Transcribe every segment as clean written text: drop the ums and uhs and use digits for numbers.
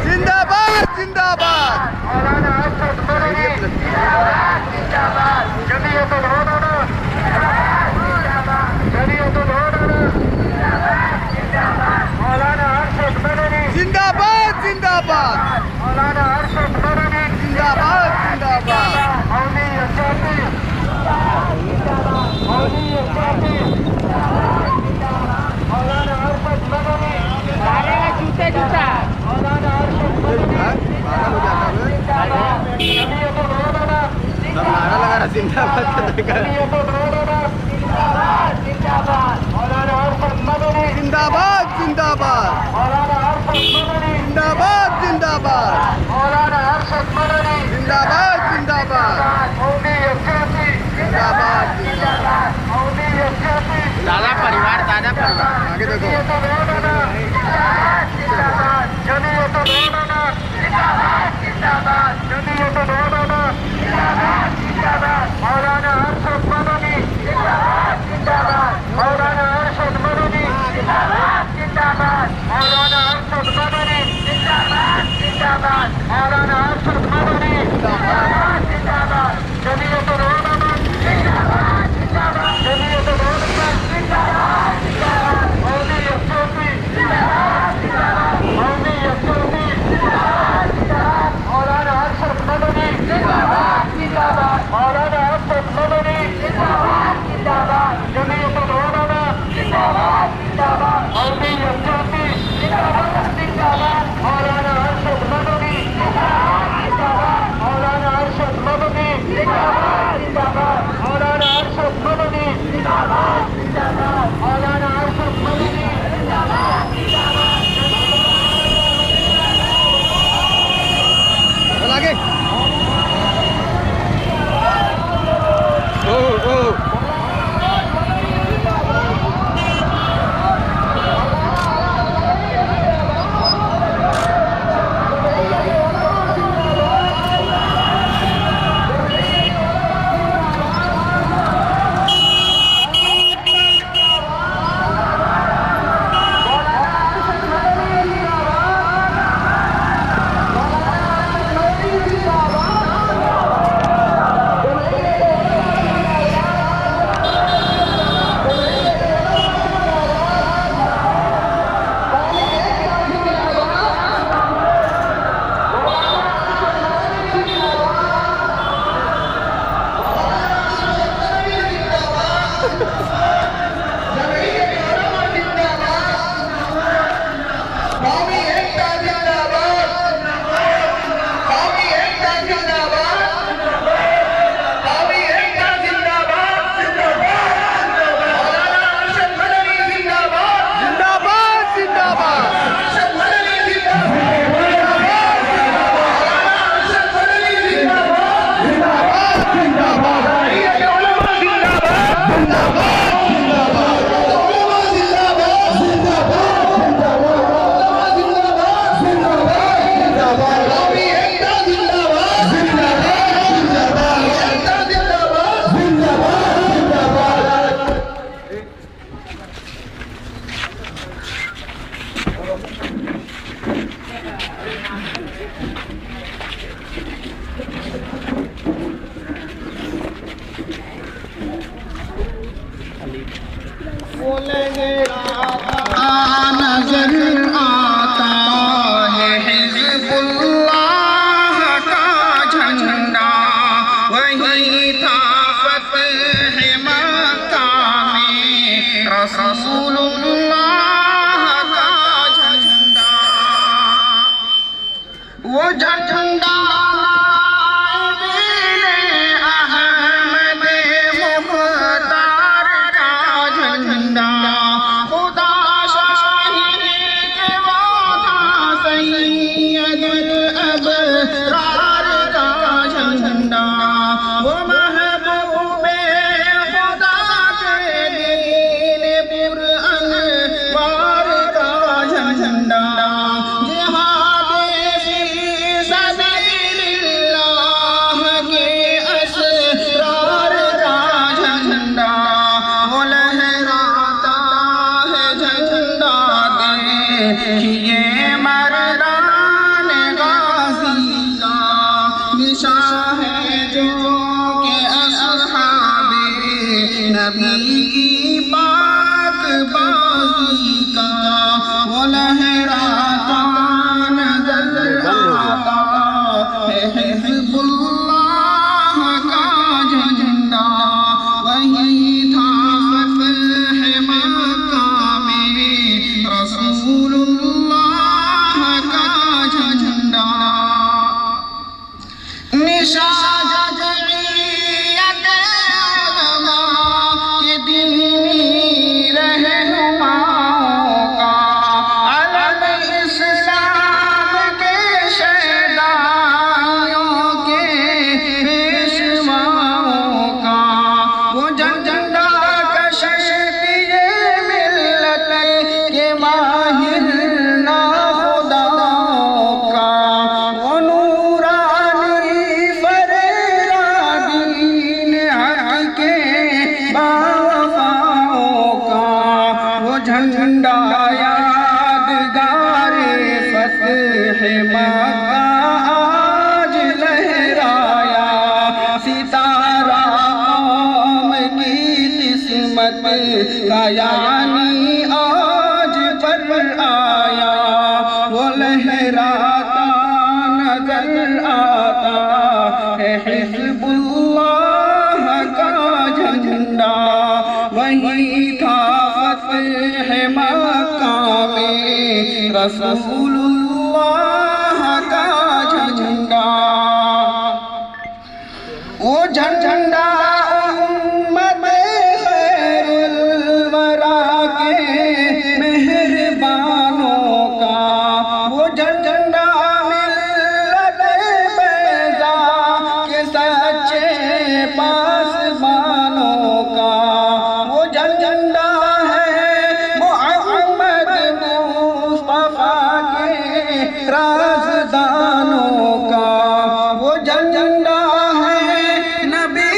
زندہ باد زندہ باد مولانا ارشد مدنی زندہ باد جمعیت العلماء جمعیت العلماء مولانا ارشد مدنی زندہ باد زندہ باد مولانا ارشد مدنی زندہ باد زندہ باد مولوی الشافعی مولوی الشافعی مولانا ارشد مدنی مولانا ارشد مدنی جمعیت العلماء زندہ باد جمعیت العلماء مولانا ارشد مدنی زندہ باد زندہ باد مولانا ارشد مدنی زندہ باد زندہ باد مولانا ارشد مدنی زندہ باد زندہ باد مولوی الشافعی زندہ باد مولوی الشافعی دادا پریوار دادا پریوار آگے دیکھو جمعیت العلماء جمعیت العلماء جمعیت العلماء مولانا ارشد مدنی مولانا ارشد مدنی مولانا ارشد مدنی مولانا ارشد مدنی جمعیت العلماء جمعیت العلماء مولوی الشافعی مولوی الشافعی مولانا ارشد مدنی مولانا ارشد مدنی جمعیت العلماء مولوی الشافعی مولانا ارشد مدنی مولانا ارشد مدنی مولانا ارشد مدنی مولانا ارشد مدنی چل آگے او نظر آتا ہے حزب اللہ کا جھنڈا، وہی تھا فتح مکہ میں رسول اللہ کا جھنڈا، وہ جھنڈا جھنڈا یادگار فتح مکہ آج لہرایا، ستارہ قوم کی قسمت کا یعنی آج پر آیا، وہ لہراتا نظر آتا ہے حزب اللہ کا جھنڈا، وہی تھا فتح مکہ میں رسول اللہ کا جھنڈا، وہ جھنڈا امت خیر الورا کے مہربانوں کا، وہ جھنڈا ملت بیضا کے سچے پاسبانوں کا، وہ جھنڈا ہے محمد مصطفیٰ کے رازدانوں کا، وہ جھنڈا ہے نبی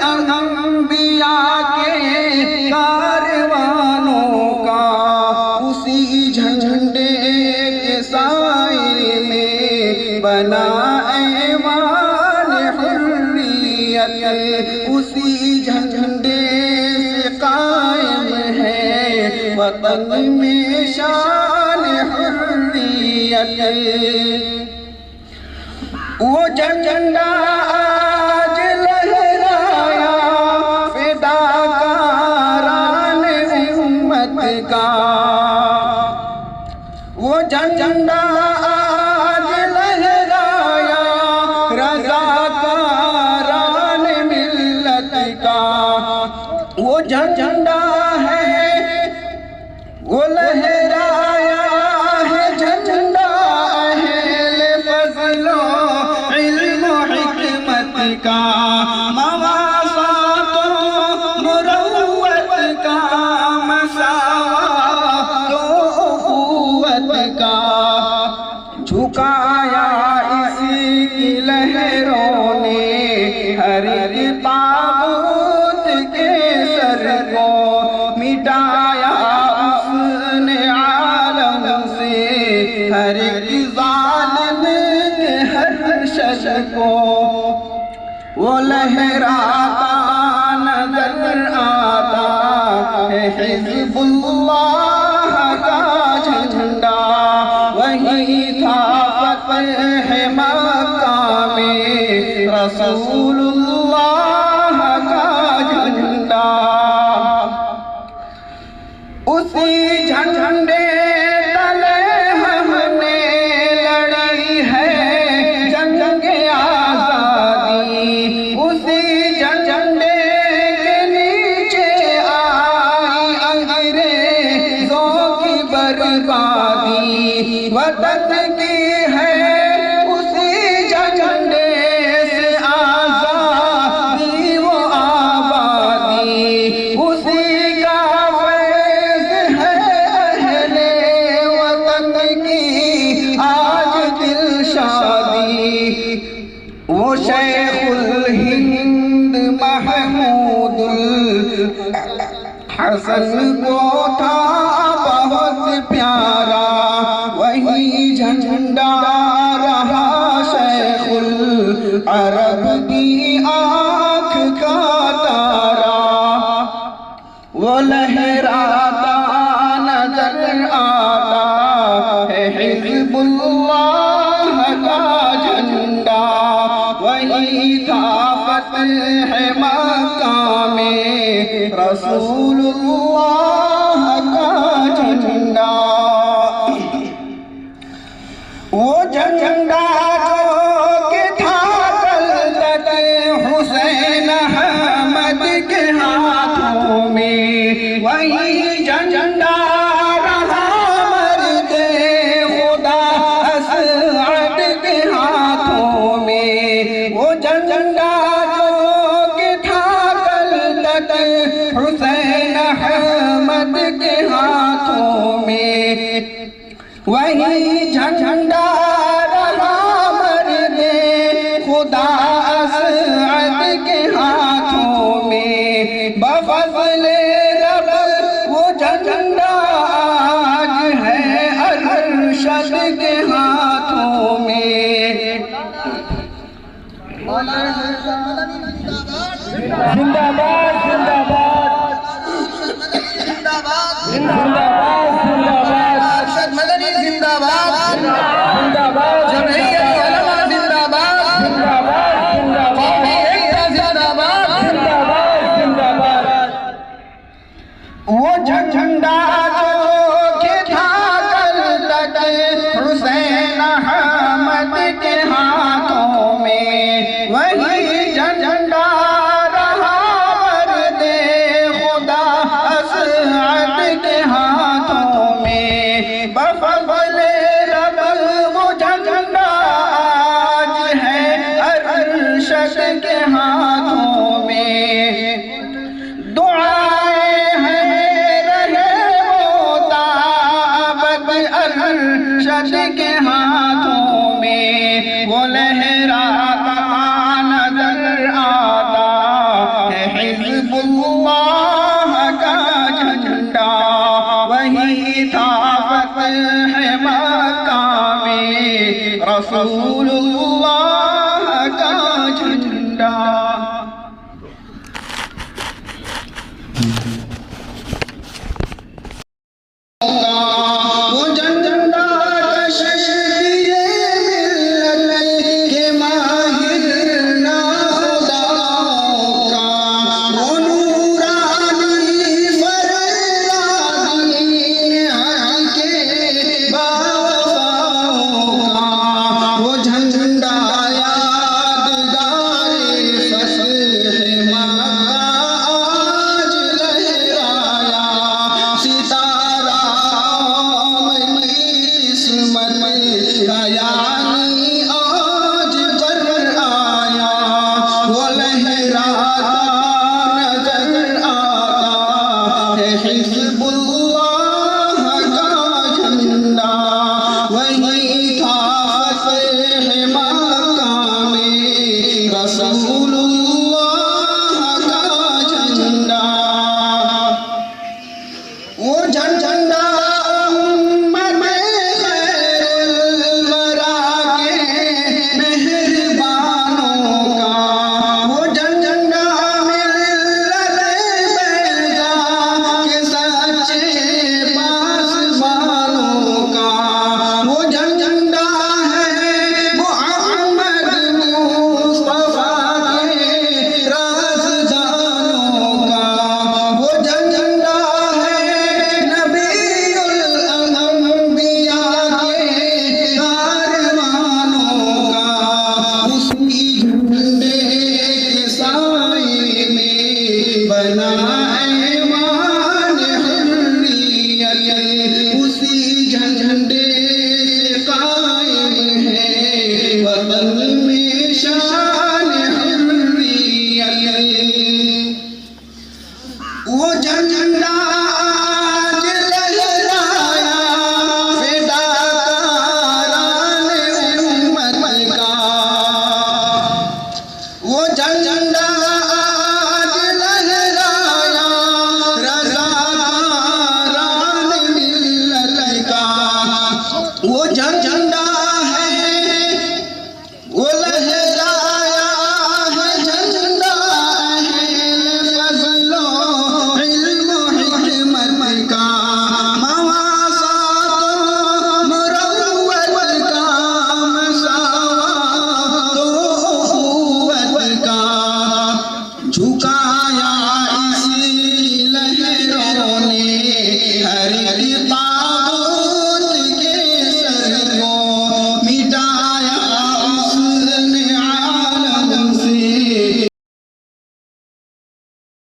الانبیاء کے کاروانوں کا، اسی جھنڈے کے سائے میں بنا ایوان حریت، اسی جھنڈے سے قائم ہے وطن میں شان حریت، وہ جھنڈا آج لہرایا فداکاران امت کا، وہ جھنڈا آج لہرایا رضاکاران ملت کا، وہ جھنڈا ہے وہ لہرایا ہے جھنڈا اہل فضل و علم و حکمت کا، مواسات و مروت کا، مساوات و اخوت کا، جھکایا اسی کی لہروں نے ہر ایک طاغوت کے سر کو، مٹایا اس نے عالم سے ہر ایک ظالم کے ہر شر کو، وہ لہراتا نظر آتا ہے حزب اللہ کا جھنڈا، وہی تھا فتح مکہ میں رسول اللہ کا جھنڈا، اسی جھنڈے تلے ہم نے لڑی ہے جنگ آزادی، اسی جھنڈے کے نیچے آئی انگریزوں کی بربادی، وطن کی ہے اسی جھنڈے سے آزادی و آبادی، اسی کا فیض ہے اہل وطن کی آج دل شادی، وہ شیخ الہند محمود الحسن کو تھا بہت پیارا، وہی جھنڈا رہا شیخ العرب کی آنکھ کا تارا، وہ لہراتا نظر آتا ہے حزب اللہ کا جھنڈا، وہی تھا فتح مکہ میں رسول اللہ کا جھنڈا، وہ جھنڈا جو کہ تھا قلعت حسین احمد کے ہاتھوں میں، وہی جھنڈا رہا مرد خدا اسعد کے ہاتھوں میں، وہ جھنڈا جو کہ تھا قلعت حسین احمد کے ہاتھوں میں، وہی جھنڈا رہا مرد خدا اسعد کے ہاتھوں میں، بفضل رب وہ جھنڈا ارشد مدنی زندہ باد، جمعیت علماء زندہ باد، قومی ایکتا زندہ باد۔ وہ جھنڈا جو کہ تھا کل تک حسین احمد کے ہاتھوں میں، وہی جھنڈا رہا ورد خدا اسعد کے ہاتھوں میں۔ بفضل رب وہ جھنڈا آج ہے ارشد کے ہاتھوں میں۔ دعائیں ہیں رہے وہ تابت ارشد کے ہاتھوں میں۔ وہ لہراتا نظر آتا ہے حزب اللہ کا جھنڈا، وہی تھا فتح مکہ میں رسول اللہ کا جھنڈا۔ وہ جھنڈا کشش یہ ملت کے ماہر ناخداؤں کا، وہ نورانی فرزادی حق کے باوفاؤں کا، وہ جھنڈا یادگار فتح مکہ آج لہرایا، ستارہ قسمت کا یعنی آج پر آیا۔ وہ لہراتا نظر آتا ہے حزب اللہ کا جھنڈا، وہی تھا فتح مکہ میں رسول اللہ کا جھنڈا۔ وہ جھنڈا